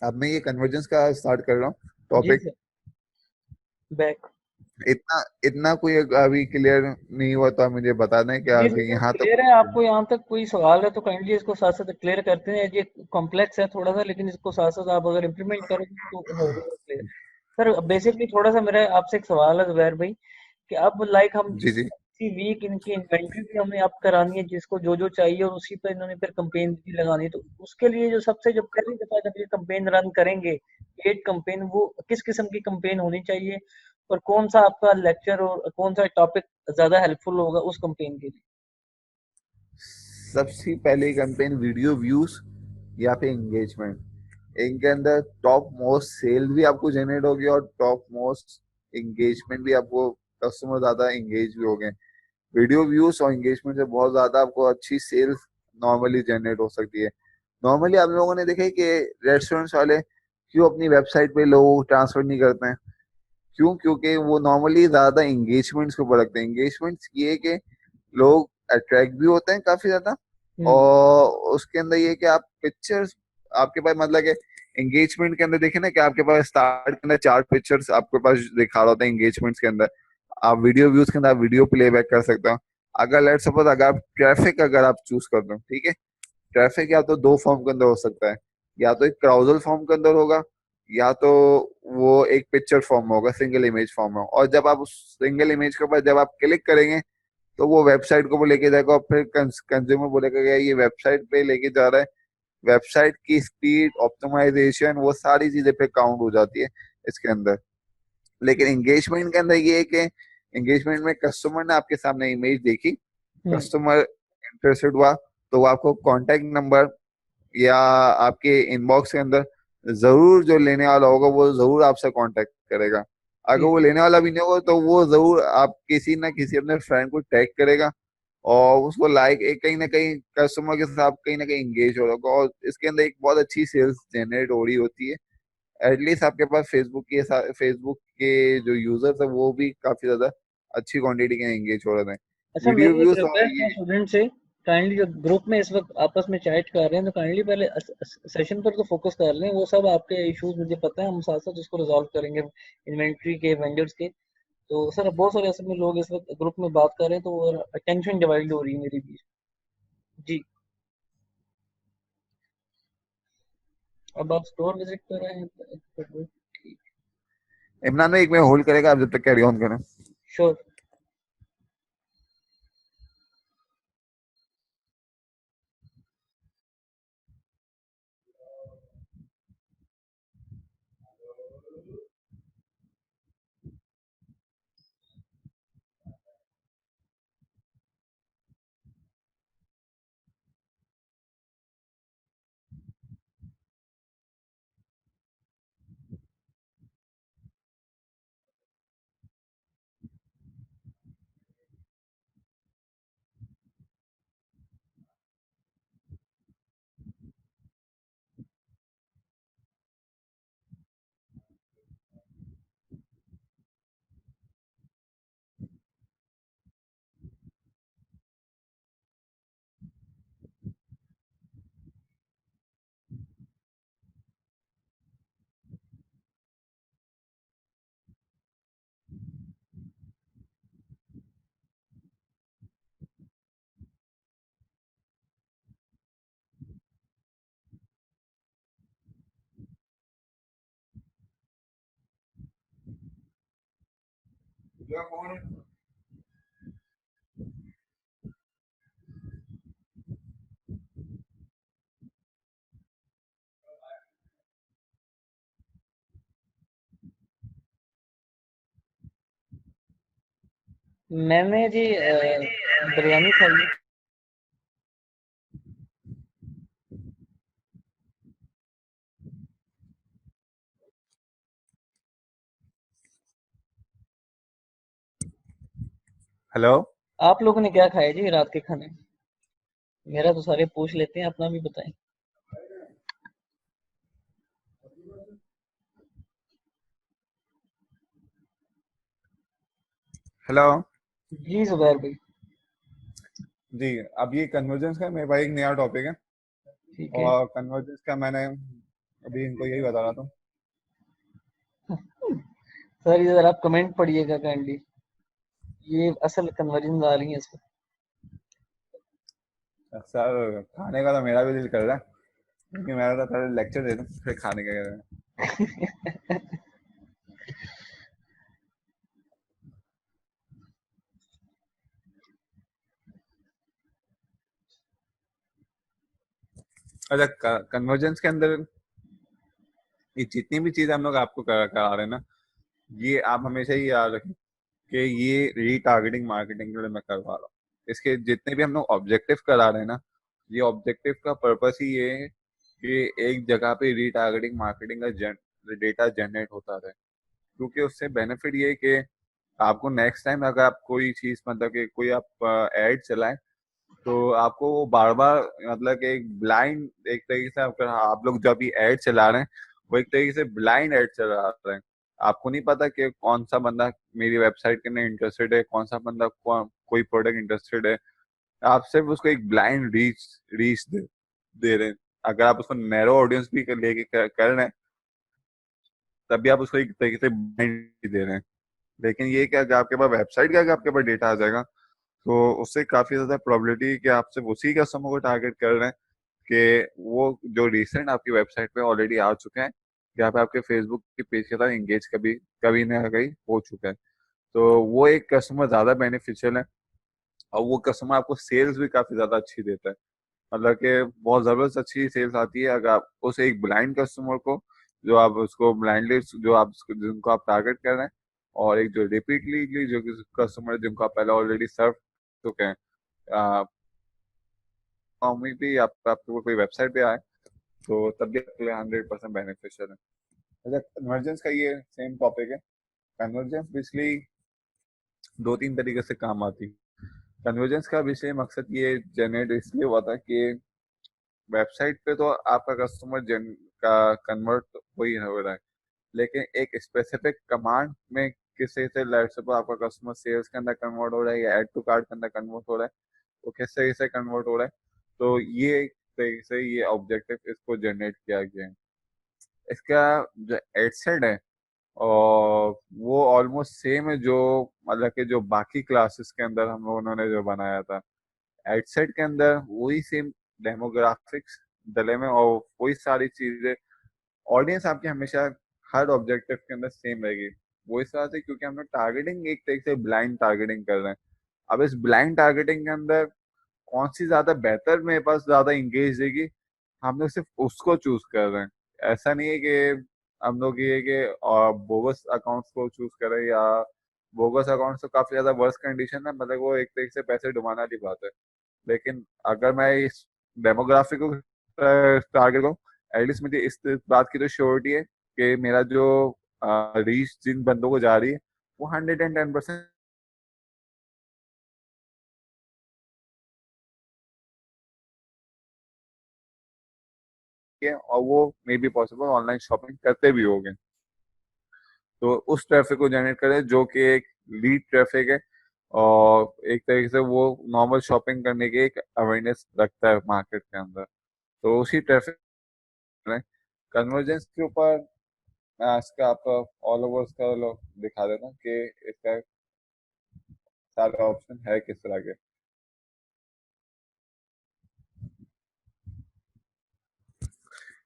अब मैं ये कन्वर्जेंस का स्टार्ट कर रहा हूँ जी टॉपिक। सर। बैक। इतना इतना कोई अभी क्लियर नहीं हुआ तो आप मुझे बता दें कि जी अभी सर, यहाँ तक। क्लियर है। आपको यहाँ तक कोई सवाल है तो काइंडली इसको साथ साथ क्लियर करते हैं। ये कॉम्प्लेक्स है थोड़ा सा, लेकिन इसको साथ साथ आप अगर इम्प्लीमेंट करोगे तो हो जाएगा क्लियर। सर बेसिकली थोड़ा सा मेरा आपसे एक सवाल है जुबैर भाई, कि अब लाइक हम जी जी। इसी वीक इनकी इन्वेंट्री भी हमें अप करानी है, जिसको जो जो चाहिए, और उसी पर इन्होंने फिर कंपेन भी लगानी है। तो उसके लिए जो सबसे जो पहली दफा जब ये कंपेन रन करेंगे, पेड कंपेन, वो किस किस्म की कंपेन होनी चाहिए, और कौन सा आपका लेक्चर और कौन सा टॉपिक ज्यादा हेल्पफुल होगा उस कंपेन के लिए? सबसे पहले कैंपेन वीडियो व्यूज या फिर एंगेजमेंट, इनके अंदर टॉप मोस्ट सेल भी आपको जनरेट होगी और टॉप मोस्ट एंगेजमेंट भी आपको, कस्टमर ज्यादा एंगेज भी हो गए। वीडियो व्यूज और एंगेजमेंट से बहुत ज्यादा आपको अच्छी सेल्स नॉर्मली जनरेट हो सकती है। नॉर्मली आप लोगों ने देखा है कि रेस्टोरेंट्स वाले क्यों अपनी वेबसाइट पे लोग ट्रांसफर नहीं करते हैं? क्यों? क्योंकि वो नॉर्मली ज्यादा एंगेजमेंट्स को रखते हैं। एंगेजमेंट्स ये कि लोग अट्रैक्ट भी होते हैं काफी ज्यादा, हम्म। और उसके अंदर ये कि आप पिक्चर्स आपके पास, मतलब कि एंगेजमेंट के अंदर देखे ना कि आपके पास स्टार्ट के अंदर 4 पिक्चर्स आपके पास दिखा रहा होता है एंगेजमेंट्स के अंदर। आप वीडियो व्यूज के अंदर आप वीडियो प्लेबैक कर सकते हो। अगर लेट सपोज अगर आप ट्रैफिक अगर आप चूज कर दो, ठीक है, ट्रैफिक या तो दो फॉर्म के अंदर हो सकता है। या तो एक क्राउजल फॉर्म के अंदर होगा, या तो वो एक पिक्चर फॉर्म में होगा, सिंगल इमेज फॉर्म में। और जब आप उस सिंगल इमेज के ऊपर जब आप क्लिक करेंगे तो वो वेबसाइट को वो लेके जाएगा, और फिर कंज्यूमर बोलेगा कि ये वेबसाइट पे लेके जा रहा है। वेबसाइट की स्पीड, ऑप्टिमाइजेशन, वो सारी चीजें पे काउंट हो जाती है इसके अंदर। लेकिन एंगेजमेंट के अंदर ये है कि एंगेजमेंट में कस्टमर ने आपके सामने इमेज देखी, हम्म। कस्टमर इंटरेस्टेड हुआ, तो वो आपको कांटेक्ट नंबर या आपके इनबॉक्स के अंदर जरूर, जो लेने वाला होगा वो जरूर आपसे कांटेक्ट करेगा। अगर जी वो जी। लेने वाला भी नहीं होगा तो वो जरूर आप किसी ना किसी अपने फ्रेंड को टैग करेगा, और उसको लाइक एक कहीं ना कहीं कस्टमर के साथ कहीं ना कहीं इंगेज हो रहा होगा, और इसके अंदर एक बहुत अच्छी सेल्स जनरेट हो रही होती है। एटलीस्ट आपके पास फेसबुक के जो यूजर्स है वो भी काफी ज्यादा अच्छी क्वांटिटी के एंगेज हो रहे हैं। अच्छा, वीडियो मेरी एक व्यूज और रिक्वेस्ट है ये। स्टूडेंट से। काइंडली जो ग्रुप में इस वक्त आपस में चैट कर रहे हैं, तो काइंडली पहले सेशन पर तो फोकस कर लें। वो सब आपके इश्यूज मुझे पता है, हम साथ साथ उसको रिजॉल्व करेंगे, इन्वेंट्री के, वेंडर्स के। तो सर बहुत सारे ऐसे में लोग इस वक्त ग्रुप में बात कर रहे हैं, तो अटेंशन डिवाइड हो रही है मेरी भी। जी। अब आप स्टोर विजिट कर रहे हैं तो ठीक। इमरान भाई एक मिनट होल्ड करेगा आप जब तक कैरी ऑन करें। श्योर। मैंने जी बिरयानी खाई है। हेलो। आप लोगों ने क्या खाया जी रात के खाने में? मेरा तो सारे पूछ लेते हैं, अपना भी बताएं। हेलो। जी जुबैर भाई। जी। अब ये कन्वर्जेंस का मेरे भाई एक नया टॉपिक है, ठीक है। और कन्वर्जेंस का मैंने अभी इनको यही बता रहा था। सर इधर आप कमेंट पढ़िएगा काइंडली, ये असल कन्वर्जन आ रही है इसमें। सर खाने का तो मेरा भी दिल कर रहा है, क्योंकि मेरा तो पहले लेक्चर दे दूं फिर खाने का कर रहा है। अच्छा, कन्वर्जेंस के अंदर ये जितनी भी चीजें हम लोग आपको करा रहे हैं ना, ये आप हमेशा ही याद रखें कि ये रीटारगेटिंग मार्केटिंग के लिए मैं करवा रहा हूँ। इसके जितने भी हम लोग ऑब्जेक्टिव करा रहे हैं ना, ये ऑब्जेक्टिव का पर्पस ही ये है कि एक जगह पे रीटारगेटिंग मार्केटिंग का डेटा जनरेट होता रहे। क्योंकि उससे बेनिफिट ये है कि आपको नेक्स्ट टाइम अगर आप कोई चीज मतलब कि कोई आप एड चलाएं, तो आपको वो बार बार मतलब कि एक ब्लाइंड एक तरीके से आप लोग जो अभी एड चला रहे हैं वो एक तरीके से ब्लाइंड एड चला रहे हैं। आपको नहीं पता कि कौन सा बंदा मेरी वेबसाइट के लिए इंटरेस्टेड है, कौन सा बंदा कोई प्रोडक्ट इंटरेस्टेड है। आप सिर्फ उसको एक ब्लाइंड रीच रीच दे रहे हैं। अगर आप उसको नैरो ऑडियंस भी लेके कर रहे हैं, तब भी आप उसको एक तरीके से ब्लाइंड दे रहे हैं। लेकिन ये क्या, अगर आपके पास वेबसाइट का अगर आपके पास डेटा आ जाएगा, तो उससे काफी ज्यादा प्रोबेबिलिटी कि आप सिर्फ उसी कस्टमर को टारगेट कर रहे हैं कि वो जो रिसेंट आपकी वेबसाइट पे ऑलरेडी आ चुके हैं, या पे आपके फेसबुक के पेज के साथ इंगेज कभी कभी ना कहीं हो चुका है। तो वो एक कस्टमर ज्यादा बेनिफिशियल है, और वो कस्टमर आपको सेल्स भी काफी ज्यादा अच्छी देता है। मतलब कि बहुत जबरदस्त अच्छी सेल्स आती है अगर आप उस एक ब्लाइंड कस्टमर को, जो आप उसको ब्लाइंडली जो आप जिनको आप टारगेट कर रहे हैं, और एक जो रिपीटली जो कस्टमर जिनको आप पहले ऑलरेडी सर्व चुके हैं, उम्मीद भी आपको कोई वेबसाइट पे आए, तो तब भी आपके लिए 100% बेनिफिशियल है। अच्छा, कन्वर्जेंस का ये सेम टॉपिक है। कन्वर्जेंस बेसिकली दो तीन तरीके से काम आती है। कन्वर्जेंस का विषय मकसद ये जनरेट इसलिए हुआ था कि वेबसाइट पे तो आपका कस्टमर जन का कन्वर्ट हो ही हो रहा है, लेकिन एक स्पेसिफिक कमांड में किसी से लेट्स सपोज आपका कस्टमर सेल्स के अंदर कन्वर्ट हो रहा है या एड टू कार्ड के अंदर कन्वर्ट हो रहा है, वो किस तरीके से कन्वर्ट हो रहा है। तो ये एक तरीके से ये ऑब्जेक्टिव इसको जनरेट किया गया है। इसका जो एडसेट है और वो ऑलमोस्ट सेम है जो मतलब कि जो बाकी क्लासेस के अंदर हम लोगों ने जो बनाया था। एडसेट के अंदर वही सेम डेमोग्राफिक्स डले में और वही सारी चीजें। ऑडियंस आपकी हमेशा हर ऑब्जेक्टिव के अंदर सेम रहेगी। वो इस तरह से क्योंकि हम लोग टारगेटिंग एक तरीके से ब्लाइंड टारगेटिंग कर रहे हैं। अब इस ब्लाइंड टारगेटिंग के अंदर कौन सी ज्यादा बेहतर मेरे पास ज्यादा इंगेज देगी, हम लोग सिर्फ उसको चूज कर रहे हैं। ऐसा नहीं है कि हम लोग ये कि बोगस अकाउंट्स को चूज करें, या बोगस अकाउंट्स तो काफी ज्यादा वर्स कंडीशन है, मतलब वो एक तरीके से पैसे डुबाना वाली बात है। लेकिन अगर मैं इस डेमोग्राफिक को टारगेट करूँ, एटलीस्ट मुझे इस बात की तो श्योरिटी है कि मेरा जो रीच जिन बंदों को जा रही है वो 110% है, और वो may be possible online shopping करते भी होंगे। तो उस ट्रैफिक को जनरेट करें जो कि एक लीड ट्रैफिक है, और एक तरीके से वो नॉर्मल शॉपिंग करने की एक अवेयरनेस रखता है मार्केट के अंदर। तो उसी ट्रैफिक में कन्वर्जेंस के ऊपर मैं इसका आपको ऑल ओवर इसका दिखा देता हूँ कि इसका सारे ऑप्शन है किस तरह के।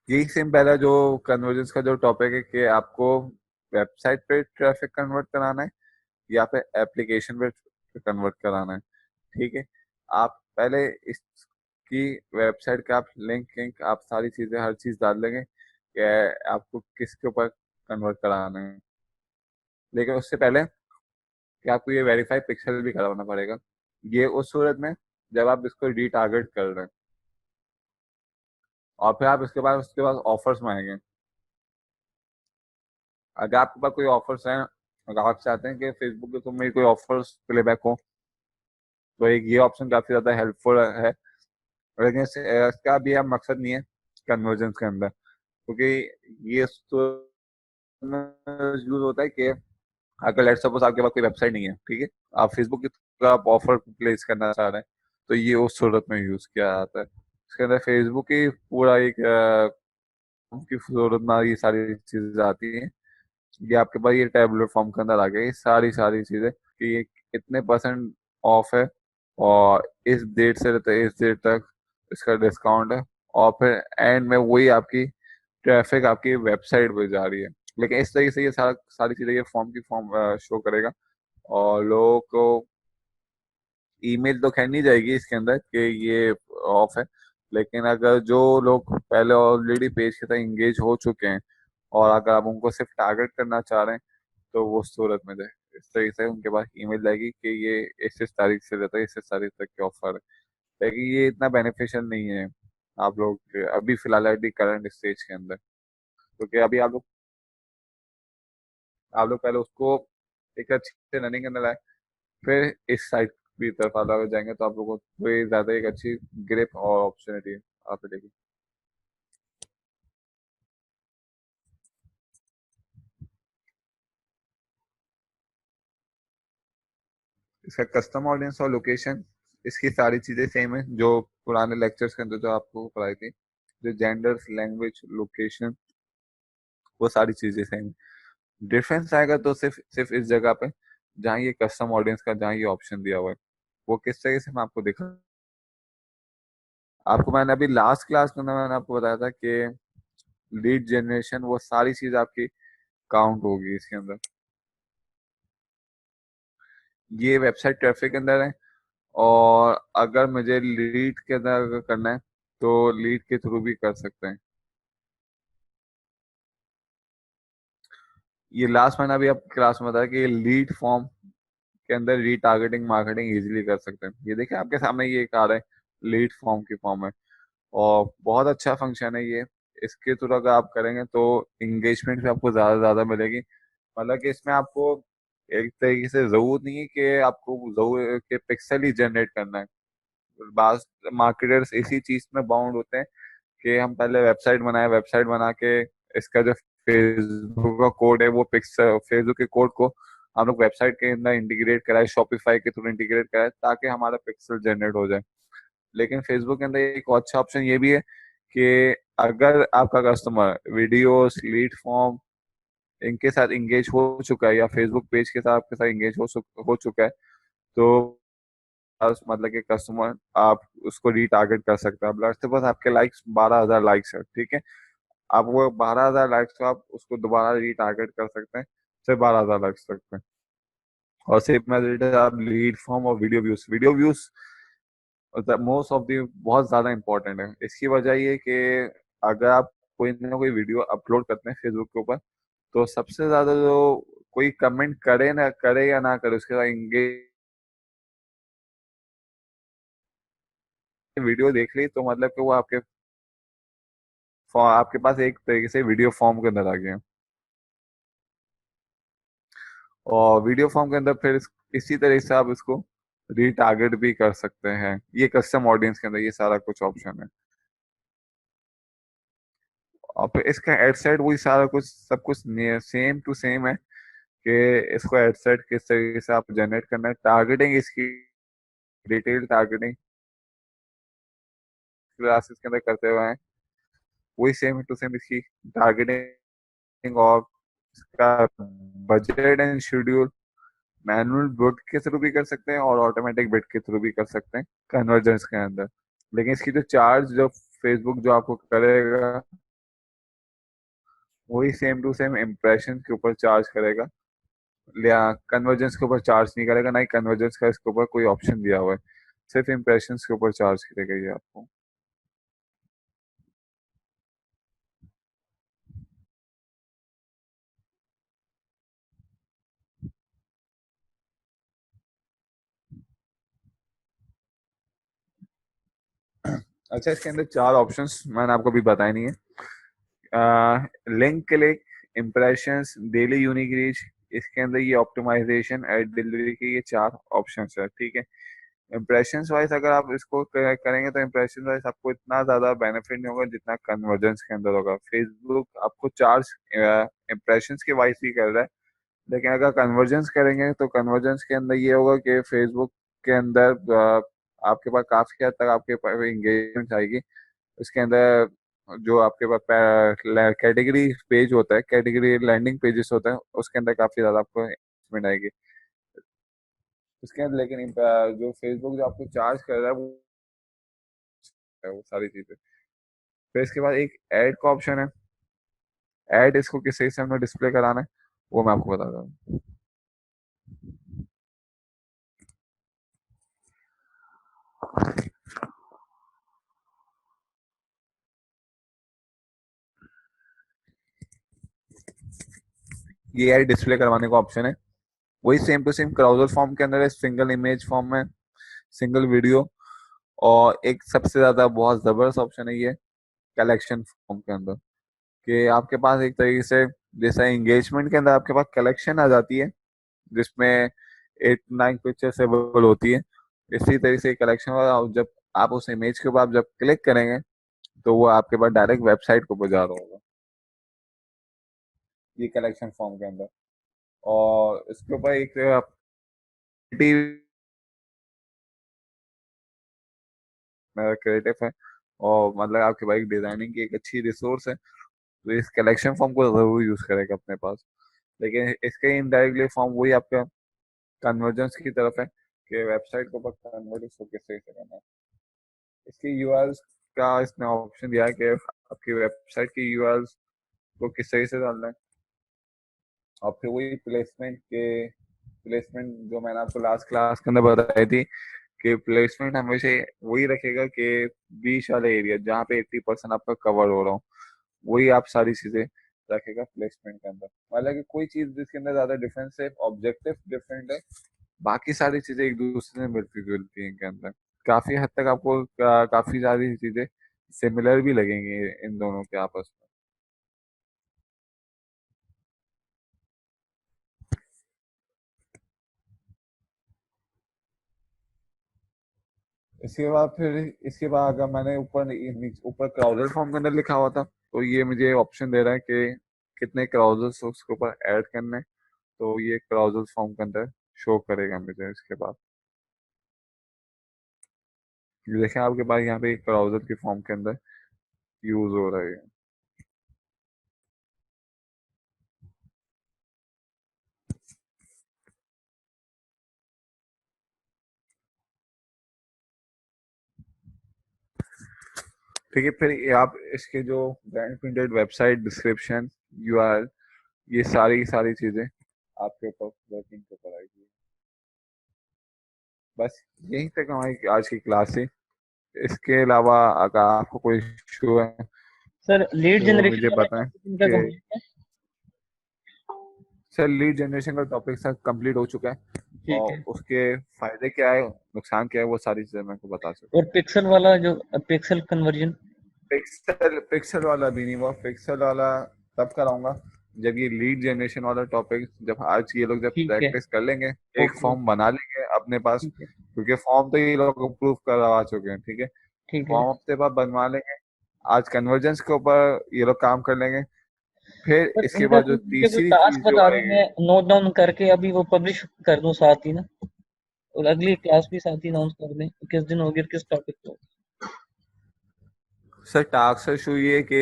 यही सेम पहला जो कन्वर्जेंस का जो टॉपिक है कि आपको वेबसाइट पे ट्रैफिक कन्वर्ट कराना है या फिर एप्लीकेशन पे कन्वर्ट कराना है। ठीक है, आप पहले इसकी वेबसाइट का आप लिंक लिंक आप सारी चीजें हर चीज डाल देंगे कि आपको किसके ऊपर कन्वर्ट कराना है। लेकिन उससे पहले कि आपको ये वेरीफाई पिक्सल भी करवाना पड़ेगा। ये उस सूरत में जब आप इसको रीटारगेट कर रहे हैं, और फिर आप उसके बाद ऑफर्स में आएंगे। अगर आपके पास कोई ऑफर्स हैं, अगर आप चाहते हैं कि फेसबुक पे तो मेरी कोई ऑफर्स प्लेबैक हो, तो एक ये ऑप्शन काफी ज्यादा हेल्पफुल है। लेकिन इसका भी अब मकसद नहीं है कन्वर्जेंस के अंदर, क्योंकि ये यूज होता है कि अगर लेट्स सपोज आपके पास कोई वेबसाइट नहीं है, ठीक है, आप फेसबुक की थ्रू आप ऑफर प्लेस करना चाह रहे हैं, तो ये उस सूरत में यूज किया जाता है। इसके अंदर फेसबुक की पूरा एक की जरूरत ना, ये सारी चीजें आती हैं। ये आपके पास ये टैबलेट फॉर्म के अंदर आ गई, ये सारी सारी चीजें कि ये इतने परसेंट ऑफ है, और इस डेट से रहते इस डेट तक इसका डिस्काउंट है, और फिर एंड में वही आपकी ट्रैफिक आपकी वेबसाइट पे जा रही है। लेकिन इस तरीके से ये सारी चीजें ये फॉर्म की फॉर्म शो करेगा, और लोगों को ईमेल तो खैर नहीं जाएगी इसके अंदर कि ये ऑफ है। लेकिन अगर जो लोग पहले ऑलरेडी पेज के साथ इंगेज हो चुके हैं, और अगर आप उनको सिर्फ टारगेट करना चाह रहे हैं, तो वो सूरत में जाए। इस तरीके से उनके पास ईमेल जाएगी कि ये इस तारीख से रहता है, इस तारीख तक के ऑफर है। लेकिन ये इतना बेनिफिशियल नहीं है आप लोग के अभी फिलहाल अभी करंट स्टेज के अंदर, क्योंकि अभी आप लोग पहले उसको एक अच्छी से रनिंग करने लाए, फिर इस साइड की तरफ आप लोग जाएंगे तो आप लोगों को कोई ज्यादा एक अच्छी ग्रिप और अपॉर्चुनिटी आप मिलेगी। इसका कस्टम ऑडियंस और लोकेशन, इसकी सारी चीजें सेम है जो पुराने लेक्चर्स के अंदर जो आपको पढ़ाई थी। जो जेंडर, लैंग्वेज, लोकेशन, वो सारी चीजें सेम है। डिफरेंस आएगा तो सिर्फ सिर्फ इस जगह पे जहाँ ये कस्टम ऑडियंस का जहाँ ये ऑप्शन दिया हुआ है, वो किस तरीके से मैं आपको दिखा। आपको मैंने अभी लास्ट क्लास में मैंने आपको बताया था कि लीड जनरेशन वो सारी चीज आपकी काउंट होगी इसके अंदर। ये वेबसाइट ट्रैफिक के अंदर है, और अगर मुझे लीड के अंदर अगर करना है तो लीड के थ्रू भी कर सकते हैं। ये लास्ट मैंने अभी आप क्लास में बताया कि लीड फॉर्म के अंदर रीटारगेटिंग मार्केटिंग इजीली कर सकते हैं। ये देखिए आपके सामने ये एक आ रहा है, लीड फॉर्म की फॉर्म है, और बहुत अच्छा फंक्शन है ये। इसके थ्रू अगर आप करेंगे तो इंगेजमेंट भी आपको ज्यादा से ज्यादा मिलेगी। मतलब कि इसमें आपको एक तरीके से जरूरत नहीं है कि आपको जरूर के पिक्सल ही जनरेट करना है। बास मार्केटर्स इसी चीज में बाउंड होते हैं कि हम पहले वेबसाइट बनाए, वेबसाइट बना के इसका जो फेसबुक का कोड है वो पिक्सल फेसबुक के कोड को हम लोग वेबसाइट के अंदर इंटीग्रेट कराए, शॉपिफाई के थ्रू इंटीग्रेट कराए ताकि हमारा पिक्सल जनरेट हो जाए। लेकिन फेसबुक के अंदर एक और अच्छा ऑप्शन ये भी है कि अगर आपका कस्टमर वीडियोस, लीड फॉर्म इनके साथ इंगेज हो चुका है, या फेसबुक पेज के साथ आपके साथ इंगेज हो चुका है, तो मतलब कि कस्टमर आप उसको रीटारगेट कर सकते हैं। अब लेट्स सपोज आपके लाइक्स 12,000 लाइक्स है, ठीक है। आप वो 12,000 लाइक्स को आप उसको दोबारा रीटारगेट कर सकते हैं सिर्फ 12,000 लाइक्स तक पे। और सिर्फ मैं आप लीड फॉर्म और video views most of the बहुत ज्यादा इंपॉर्टेंट है। इसकी वजह ये कि अगर आप कोई ना कोई वीडियो अपलोड करते हैं फेसबुक के ऊपर, तो सबसे ज्यादा जो कोई कमेंट करे ना करे या ना करे उसके साथ इंगेज वीडियो देख ली, तो मतलब कि वो आपके पास एक तरीके से वीडियो फॉर्म के अंदर आ गया। और वीडियो फॉर्म के अंदर फिर इसी तरह से आप इसको रीटारगेट भी कर सकते हैं। ये कस्टम ऑडियंस के अंदर ये सारा कुछ ऑप्शन है। और फिर इसका एड सेट वही सारा कुछ सब कुछ सेम टू सेम है कि इसको एड सेट किस तरीके से आप जनरेट करना है, टारगेटिंग इसकी डिटेल टारगेटिंग क्लासेस के अंदर करते हुए हैं, वही सेम टू सेम इसकी टारगेटिंग। और इसका budget and schedule manual bid के थ्रू भी कर सकते हैं और ऑटोमेटिक बिड के थ्रू भी कर सकते हैं कन्वर्जेंस के अंदर। लेकिन इसकी जो चार्ज जो फेसबुक जो आपको करेगा, वही सेम टू सेम इम्प्रेशन के ऊपर चार्ज करेगा, या कन्वर्जेंस के ऊपर चार्ज नहीं करेगा, ना ही कन्वर्जेंस का इसके ऊपर कोई ऑप्शन दिया हुआ है। सिर्फ इम्प्रेशन के ऊपर चार्ज करेगा ये आपको। अच्छा, इसके अंदर चार ऑप्शंस मैंने आपको अभी बताए नहीं है। Link click, impressions, daily unique reach, इसके अंदर ये ऑप्टिमाइजेशन, एड डिलीवरी के ये चार ऑप्शंस है, ठीक है। इम्प्रेशन वाइज अगर आप इसको करेंगे तो इम्प्रेशन वाइज आपको इतना ज्यादा बेनिफिट नहीं होगा जितना कन्वर्जेंस के अंदर होगा। फेसबुक आपको चार्ज इम्प्रेशन के वाइज ही कर रहा है, लेकिन अगर कन्वर्जेंस करेंगे तो कन्वर्जेंस के अंदर ये होगा कि फेसबुक के अंदर आपके पास काफी हद तक आपके पास एंगेजमेंट आएगी। उसके अंदर जो आपके पास कैटेगरी पेज होता है, कैटेगरी लैंडिंग पेजेस होता है, उसके अंदर काफी ज्यादा आपको इन्वेस्टमेंट आएगी उसके अंदर। लेकिन जो फेसबुक जो आपको चार्ज कर रहा है वो है वो सारी चीजें। फिर इसके बाद एक ऐड का ऑप्शन है। ऐड इसको किस सही से हमें डिस्प्ले कराना है वो मैं आपको बता दूँ। ये ऐड डिस्प्ले करवाने का ऑप्शन है, वही सेम टू सेम क्राउजर फॉर्म के अंदर है, सिंगल इमेज फॉर्म में, सिंगल वीडियो। और एक सबसे ज्यादा बहुत जबरदस्त ऑप्शन है ये कलेक्शन फॉर्म के अंदर, कि आपके पास एक तरीके से जैसा एंगेजमेंट के अंदर आपके पास कलेक्शन आ जाती है जिसमें 8 9 पिक्चर्स अवेलेबल होती है, इसी तरीके से कलेक्शन जब आप उस इमेज के ऊपर आप जब क्लिक करेंगे तो वो आपके पास डायरेक्ट वेबसाइट को पहुंचा रहा होगा ये कलेक्शन फॉर्म के अंदर। और इसके ऊपर एक क्रिएटिव है, और मतलब आपके पास एक डिजाइनिंग की एक अच्छी रिसोर्स है, तो इस कलेक्शन फॉर्म को जरूर यूज करेगा अपने पास। लेकिन इसके इनडायरेक्टली फॉर्म वही आपका कन्वर्जेंस की तरफ है कि वेबसाइट को कन्वर्ट इसको किस तरह से करना है। इसकी यूआरएल्स का इसने ऑप्शन दिया है कि आपकी वेबसाइट की यूआरएल्स को किस तरह से डालना है। और फिर वही प्लेसमेंट जो मैंने आपको लास्ट क्लास के अंदर बताई थी कि प्लेसमेंट हमेशा वही रखेगा कि बीच वाले एरिया जहाँ पे 80% आपका कवर हो रहा हो, वही आप सारी चीजें रखेगा प्लेसमेंट के अंदर। मतलब कि कोई चीज जिसके अंदर ज्यादा डिफरेंस है, ऑब्जेक्टिव डिफरेंट है, बाकी सारी चीजें एक दूसरे से मिलती जुलती हैं इनके अंदर। काफी हद तक आपको काफी सारी चीजें सिमिलर भी लगेंगी इन दोनों के आपस में। इसके बाद फिर इसके बाद अगर मैंने ऊपर क्राउडर फॉर्म के अंदर लिखा हुआ था, तो ये मुझे ऑप्शन दे रहा है कि कितने क्राउजर्स उसके ऊपर ऐड करने हैं। तो ये क्राउजर फॉर्म के अंदर शो करेगा मुझे इसके बाद। ये देखें आपके पास यहाँ पे क्राउजर की फॉर्म के अंदर यूज हो रहा है। ठीक है, फिर ये आप इसके जो brand printed website description URL, ये सारी सारी चीजें आपके ऊपर वर्किंग के ऊपर आएगी। बस यहीं तक हमारी आज की क्लास है। इसके अलावा अगर आपको कोई इशू है सर लीड तो जनरेशन मुझे वाला बताएं टॉपिक इनका कि कंप्लीट है? सर लीड जनरेशन का टॉपिक सर कंप्लीट हो चुका है, ठीक और है। उसके फायदे क्या है, नुकसान क्या है, वो सारी चीजें मैं आपको बता सकता और हूँ। पिक्सल वाला जो पिक्सल कन्वर्जन? पिक्सल पिक्सल वाला भी नहीं, वो पिक्सल वाला तब कराऊंगा जब ये लीड जनरेशन वाला टॉपिक, जब आज ये लोग जब ठीक है। प्रैक्टिस कर लेंगे, एक ओके। फॉर्म बना लेंगे अपने पास, ठीक है। क्योंकि फॉर्म तो ये लोग अप्रूव करवा चुके हैं, ठीक है। ठीक है। फॉर्म अपने पास बनवा लेंगे, आज कन्वर्जेंस के ऊपर ये लोग काम कर लेंगे। फिर सर इसके इनका बाद जो कोई मुझे कोई तीसरी टास्क चीज जो बता दें, आएगी, मैं नोट डाउन करके अभी वो पब्लिश कर दूं साथ ही ना, और अगली क्लास भी साथ ही अनाउंस कर दें किस दिन होगी और किस टॉपिक पे होगी। सर टास्क इशू ये है कि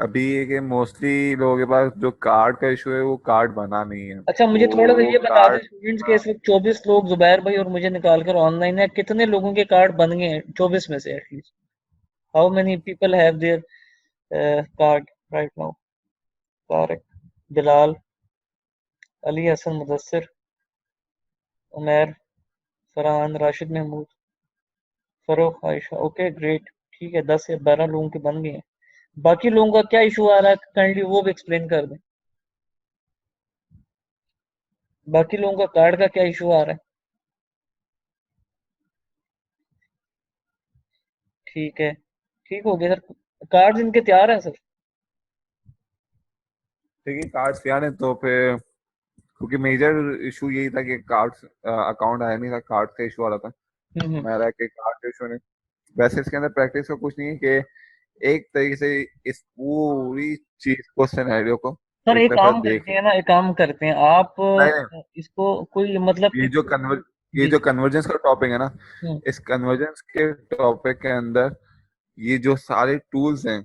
अभी ये कि मोस्टली लोगों के पास जो कार्ड का इशू है वो कार्ड बना नहीं है, अच्छा तो मुझे थोड़ा सा वो ये बता दें, कार्ड। स्टूडेंट्स के इस वक्त 24 लोग जुबैर भाई और मुझे निकाल कर ऑनलाइन है, कितने लोगों के कार्ड बन गए हैं 24 में से at least? How many people have their card right now? Tariq, Bilal, Ali Hasan, Mudassir, Umair, Farhan, Rashid Mahmood, Farrukh, Ayesha. Okay great. ठीक है, 10 या 12 लोगों के बन गए हैं। बाकी लोगों का क्या इशू आ रहा है, काइंडली वो भी एक्सप्लेन कर दें। बाकी लोगों का कार्ड का क्या इशू आ रहा है? ठीक है, ठीक हो गया सर। कार्ड इनके तैयार हैं सर? ठीक है, कार्ड तैयार है तो फिर, क्योंकि मेजर इशू यही था कि कार्ड अकाउंट आया नहीं था, कार्ड का इशू आ रहा था। हम्म। मेरा कि कार्ड का इशू नहीं। वैसे इसके अंदर प्रैक्टिस का कुछ नहीं है कि एक तरीके से इस पूरी चीज को, सिनेरियो को सर एक एक दफा काम देख करते लो। हैं ना, एक काम करते हैं आप नहीं नहीं, इसको कोई मतलब ये एक। जो कन्वर ये जी जो जी। कन्वर्जेंस का टॉपिक है ना, हम्म। इस कन्वर्जेंस के टॉपिक के अंदर ये जो सारे टूल्स हैं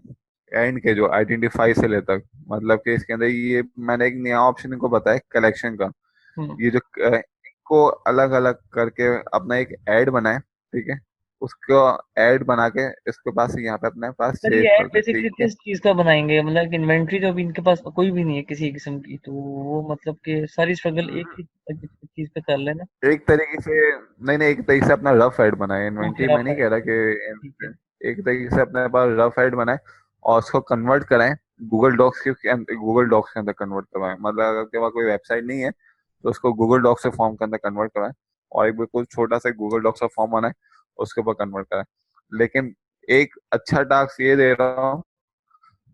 एंड के जो आइडेंटिफाई से ले तक, मतलब कि इसके अंदर ये मैंने एक नया ऑप्शन इनको बताया कलेक्शन का। हम्म। ये जो इनको अलग अलग करके अपना एक ऐड बनाए, ठीक है, उसको ऐड बना के इसके पास यहाँ पे अपने पास सर सेव ये कर ऐड दे, बेसिकली ठीक है। किस चीज का बनाएंगे, मतलब इन्वेंट्री जो अभी इनके पास कोई भी नहीं है किसी किस्म की, तो वो मतलब कि सारी स्ट्रगल एक ही चीज पे कर लेना। एक तरीके से, नहीं नहीं, एक तरीके से अपना रफ ऐड बनाए, ओके, इन्वेंटरी में रफ नहीं है। कह रहा ठीक है। कि, एक तरीके से अपने पास रफ ऐड बनाए और उसको कन्वर्ट कराएं गूगल डॉक्स के अंदर कन्वर्ट करवाएं। मतलब अगर आपके पास कोई वेबसाइट नहीं है तो उसको गूगल डॉक्स से फॉर्म के अंदर कन्वर्ट कराएं, और एक बिल्कुल छोटा सा गूगल डॉक्स का फॉर्म बनाए, उसके ऊपर कन्वर्ट कराएं। लेकिन एक अच्छा टास्क ये दे रहा हूँ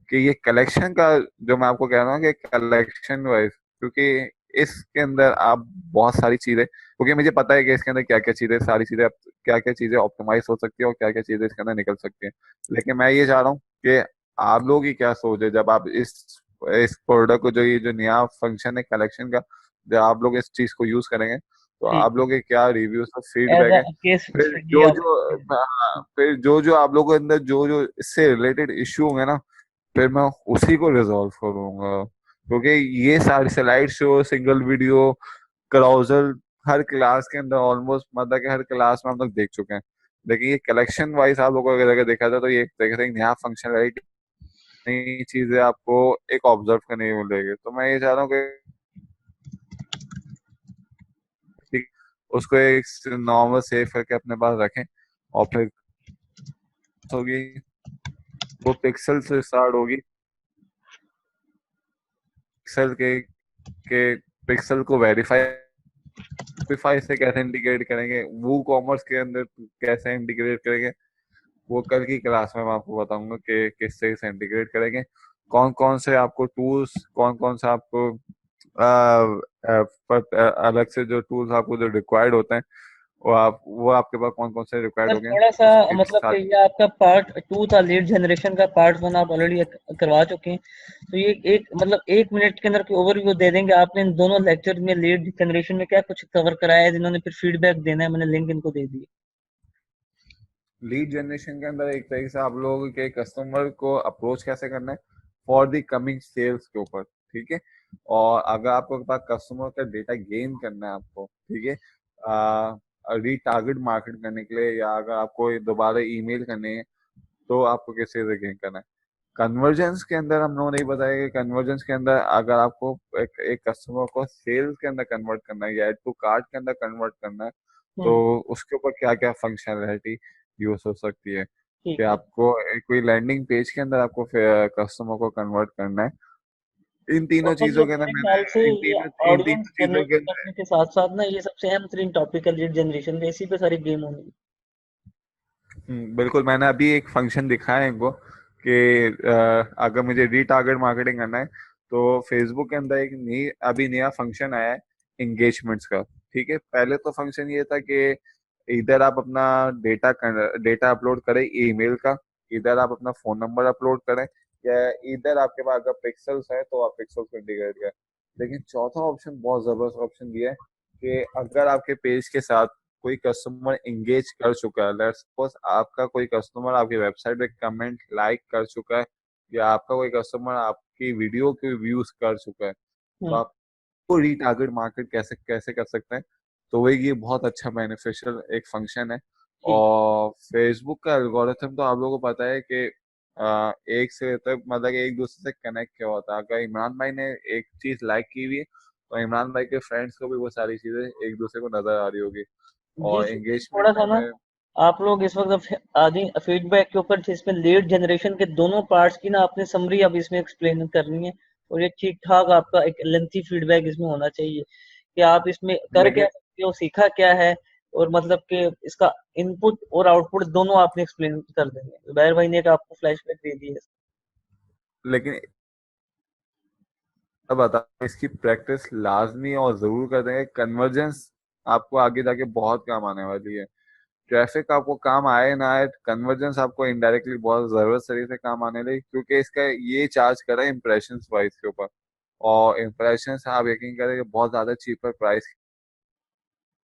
कि ये कलेक्शन का, जो मैं आपको कह रहा हूँ कि कलेक्शन वाइज, क्योंकि इसके अंदर आप बहुत सारी चीजें, क्योंकि मुझे पता है कि इसके अंदर क्या क्या चीजें, सारी चीजें, क्या क्या चीजें ऑप्टिमाइज हो सकती है और क्या क्या चीजें इसके अंदर निकल सकती हैं। लेकिन मैं ये चाह रहा हूँ कि आप लोगों की क्या सोच है जब आप इस प्रोडक्ट को, जो ये जो नया फंक्शन है कलेक्शन का, जब आप लोग इस चीज को यूज करेंगे तो ठीक आप लोग के क्या रिव्यूज और है। एज फीडबैक अ है। केस फिर स्टडी जो आप। जो हाँ, फिर जो जो आप लोगों के अंदर जो जो इससे रिलेटेड इश्यू होंगे ना, फिर मैं उसी को रिजॉल्व करूंगा। क्योंकि ये सारी स्लाइड शो, सिंगल वीडियो, क्लाउजल, हर क्लास के अंदर ऑलमोस्ट, मतलब कि हर क्लास में हम लोग देख चुके हैं। लेकिन ये कलेक्शन वाइज आप लोगों को अगर देखा जाए तो ये एक तरीके से एक नया फंक्शनलिटी, नई चीजें आपको एक ऑब्जर्व करने को मिलेगी। तो मैं ये चाह रहा हूँ कि उसको एक नॉर्मल सेव करके अपने पास रखें, और फिर होगी वो पिक्सल से स्टार्ट होगी। पिक्सल के पिक्सल को वेरीफाई शॉपिफाई से कैसे इंटीग्रेट करेंगे, वो कॉमर्स के अंदर कैसे इंटीग्रेट करेंगे, वो कल की क्लास में मैं आपको बताऊंगा कि किस तरह से इंटीग्रेट करेंगे। कौन कौन से आपको टूल्स, कौन कौन से आपको अलग से जो टूल्स आपको जो रिक्वायर्ड होते हैं, वो आपके पास कौन कौन से रिक्वायर्ड सर हो गए, थोड़ा सा उसकी भी मतलब कि सारी। ये आपका पार्ट टू था, लीड जनरेशन का पार्ट वन आप ऑलरेडी करवा चुके हैं। तो ये एक मतलब 1 मिनट के अंदर ओवरव्यू दे देंगे आपने इन दोनों लेक्चर में लीड जनरेशन में क्या कुछ कवर कराया है, जिन्होंने फिर फीडबैक देना है, मैंने लिंक इनको दे दी। लीड जनरेशन के अंदर एक तरीके से आप लोगों के कस्टमर को अप्रोच कैसे करना है फॉर द कमिंग सेल्स के ऊपर, ठीक है। और अगर आपको पास कस्टमर का डेटा गेन करना है आपको, ठीक है, रीटारगेट मार्केट करने के लिए, या अगर आपको दोबारा ईमेल करने हैं तो आपको कैसे गेन करना है। कन्वर्जेंस के अंदर हम लोगों ने बताया कि कन्वर्जेंस के अंदर अगर आपको एक कस्टमर को सेल्स के अंदर कन्वर्ट करना है या एड टू कार्ट के अंदर कन्वर्ट करना है, तो हम्म। उसके ऊपर क्या क्या फंक्शनैलिटी यूज हो सकती है। कि ठीक है। आपको कोई लैंडिंग पेज के अंदर आपको कस्टमर को कन्वर्ट करना है। इन और तीनों चीजों मतलब के अंदर मेरे ख्याल से मैंने ये इन ऑडियंस तीनों चीजों जनरेट के अंदर, करने के साथ साथ ना ये सबसे अहम तरीन टॉपिक है लीड जनरेशन का, इसी पे सारी गेम होनी है। बिल्कुल, मैंने अभी एक फंक्शन दिखाया है इनको कि अगर मुझे रीटारगेट मार्केटिंग करना है तो फेसबुक के अंदर एक अभी नया फंक्शन आया है एंगेजमेंट्स का, ठीक है। पहले तो फंक्शन ये था कि इधर आप अपना डेटा अपलोड करें ईमेल का, इधर आप अपना फोन नंबर अपलोड करें, या इधर आपके पास अगर पिक्सल्स है तो आप पिक्सल्स को इंटीग्रेट करें। लेकिन चौथा ऑप्शन बहुत जबरदस्त ऑप्शन दिया है कि अगर आपके पेज के साथ कोई कस्टमर एंगेज कर चुका है, लेट्स सपोज आपका कोई कस्टमर आपकी वेबसाइट पे कमेंट लाइक कर चुका है, या आपका कोई कस्टमर आपकी वीडियो के व्यूज कर चुका है, तो हम्म। आपको रीटारगेट मार्केट कैसे कैसे कर सकते हैं। तो वही ये बहुत अच्छा बेनिफिशियल एक फंक्शन है। ठीक। और फेसबुक का एल्गोरिथम तो आप लोगों को पता है कि एक से तक, मतलब कि एक दूसरे से कनेक्ट क्या होता है। अगर इमरान भाई ने एक चीज लाइक की हुई है तो इमरान भाई के फ्रेंड्स को भी वो सारी चीजें एक दूसरे को नजर आ रही होगी। जी और जी, एंगेजमेंट थोड़ा के सा ना अंदर, आप लोग इस वक्त आदि फीडबैक के ऊपर जिसमें लीड जनरेशन के दोनों पार्ट्स की ना आपने समरी अब इसमें एक्सप्लेन करनी है। और ये ठीक ठाक आपका एक लेंथी फीडबैक इसमें होना चाहिए कि आप इसमें कर क्या लेकिन सकते हो, सीखा क्या है, और मतलब कि इसका इनपुट और आउटपुट दोनों आपने एक्सप्लेन कर देंगे। बैर भाई ने एक आपको फ्लैशबैक दे दी है। लेकिन अब बता, इसकी प्रैक्टिस लाजमी और जरूर कर देंगे। कन्वर्जेंस आपको आगे जाके बहुत काम आने वाली है। ट्रैफिक आपको काम आए ना आए, कन्वर्जेंस आपको इनडायरेक्टली बहुत जरूरत तरीके से काम आने लगी, क्योंकि इसका ये चार्ज करा है इम्प्रेशन वाइज के ऊपर। और इम्प्रेशन आप यकीन करें कि बहुत ज्यादा चीपर प्राइस